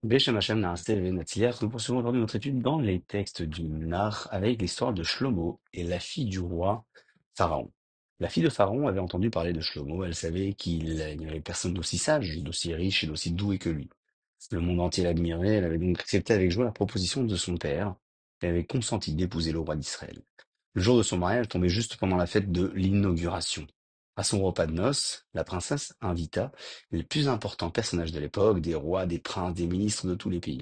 Beshem Hashem Naaseh Netzliach, nous poursuivons aujourd'hui notre étude dans les textes du Nar avec l'histoire de Shlomo et la fille du roi Pharaon. La fille de Pharaon avait entendu parler de Shlomo, elle savait qu'il n'y avait personne d'aussi sage, d'aussi riche et d'aussi doué que lui. Le monde entier l'admirait, elle avait donc accepté avec joie la proposition de son père et avait consenti d'épouser le roi d'Israël. Le jour de son mariage tombait juste pendant la fête de l'inauguration. À son repas de noces, la princesse invita les plus importants personnages de l'époque, des rois, des princes, des ministres de tous les pays.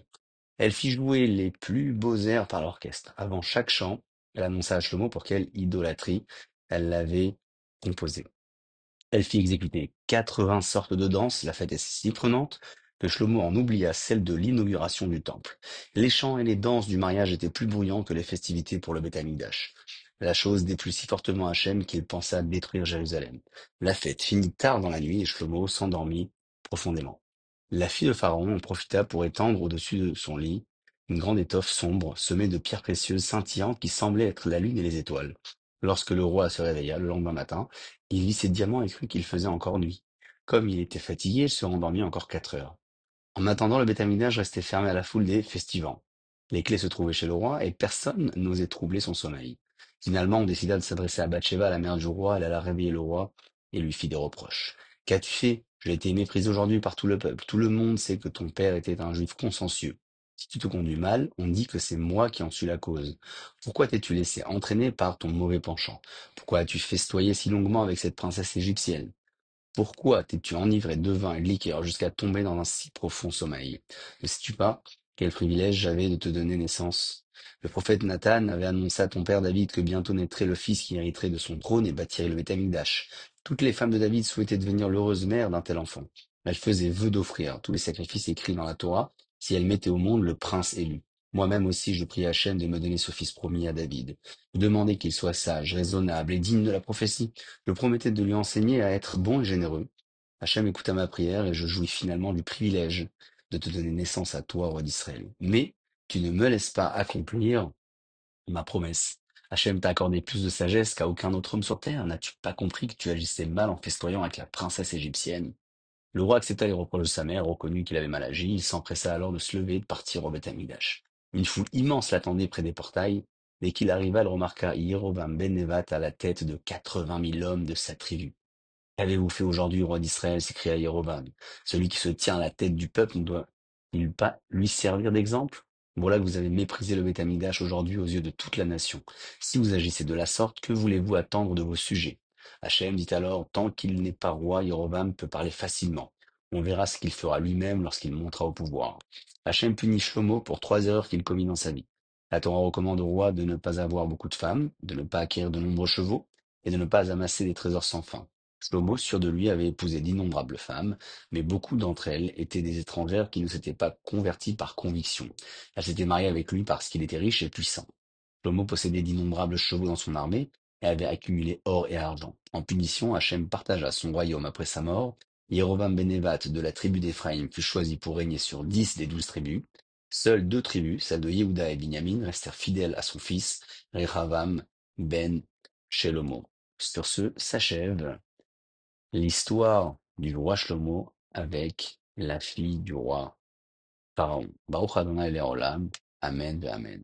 Elle fit jouer les plus beaux airs par l'orchestre. Avant chaque chant, elle annonça à Shlomo pour quelle idolâtrie elle l'avait composé. Elle fit exécuter 80 sortes de danses, la fête est si prenante que Shlomo en oublia celle de l'inauguration du temple. Les chants et les danses du mariage étaient plus bruyants que les festivités pour le Beth Amikdash. La chose déplut si fortement Hachem qu'il pensa détruire Jérusalem. La fête finit tard dans la nuit et Shlomo s'endormit profondément. La fille de Pharaon en profita pour étendre au-dessus de son lit une grande étoffe sombre semée de pierres précieuses scintillantes qui semblaient être la lune et les étoiles. Lorsque le roi se réveilla le lendemain matin, il vit ses diamants et crut qu'il faisait encore nuit. Comme il était fatigué, il se rendormit encore 4 heures. En attendant, le bétaminage restait fermé à la foule des festivants. Les clés se trouvaient chez le roi et personne n'osait troubler son sommeil. Finalement, on décida de s'adresser à Bathsheba, la mère du roi. Elle alla réveiller le roi et lui fit des reproches. Qu'as-tu fait? J'ai été méprisé aujourd'hui par tout le peuple. Tout le monde sait que ton père était un juif consciencieux. Si tu te conduis mal, on dit que c'est moi qui en suis la cause. Pourquoi t'es-tu laissé entraîner par ton mauvais penchant? Pourquoi as-tu festoyé si longuement avec cette princesse égyptienne? Pourquoi t'es-tu enivré de vin et de liqueur jusqu'à tomber dans un si profond sommeil? Ne sais-tu pas quel privilège j'avais de te donner naissance? Le prophète Nathan avait annoncé à ton père David que bientôt naîtrait le fils qui hériterait de son trône et bâtirait le Beth Amikdash. Toutes les femmes de David souhaitaient devenir l'heureuse mère d'un tel enfant. Elles faisaient vœu d'offrir tous les sacrifices écrits dans la Torah si elles mettaient au monde le prince élu. Moi-même aussi, je prie Hachem de me donner ce fils promis à David. Je demandais qu'il soit sage, raisonnable et digne de la prophétie. Je promettais de lui enseigner à être bon et généreux. Hachem écouta ma prière et je jouis finalement du privilège de te donner naissance à toi, roi d'Israël. Mais tu ne me laisses pas accomplir ma promesse. Hachem t'a accordé plus de sagesse qu'à aucun autre homme sur terre. N'as-tu pas compris que tu agissais mal en festoyant avec la princesse égyptienne? Le roi accepta les reproches de sa mère, reconnut qu'il avait mal agi. Il s'empressa alors de se lever et de partir au Beth Amikdash. Une foule immense l'attendait près des portails. Dès qu'il arriva, elle remarqua Yerovam ben Nevat à la tête de 80 000 hommes de sa tribu. Qu'avez-vous fait aujourd'hui, roi d'Israël? S'écria Jéroboam. Celui qui se tient à la tête du peuple ne doit-il pas lui servir d'exemple? Voilà que vous avez méprisé le Beth Amikdash aujourd'hui aux yeux de toute la nation. Si vous agissez de la sorte, que voulez-vous attendre de vos sujets? Hachem dit alors, tant qu'il n'est pas roi, Jéroboam peut parler facilement. On verra ce qu'il fera lui-même lorsqu'il montera au pouvoir. Hachem punit Shlomo pour 3 erreurs qu'il commet dans sa vie. La Torah recommande au roi de ne pas avoir beaucoup de femmes, de ne pas acquérir de nombreux chevaux et de ne pas amasser des trésors sans fin. Shlomo, sûr de lui, avait épousé d'innombrables femmes, mais beaucoup d'entre elles étaient des étrangères qui ne s'étaient pas converties par conviction. Elles s'étaient mariées avec lui parce qu'il était riche et puissant. Shlomo possédait d'innombrables chevaux dans son armée et avait accumulé or et argent. En punition, Hachem partagea son royaume après sa mort. Yerovam ben Nevat de la tribu d'Éphraïm fut choisi pour régner sur 10 des 12 tribus. Seules 2 tribus, celles de Yehuda et Binyamin, restèrent fidèles à son fils, Rehavam ben Shelomo. Sur ce s'achève l'histoire du roi Shlomo avec la fille du roi Pharaon. Baruch Adonai Leolam. Amen ve Amen.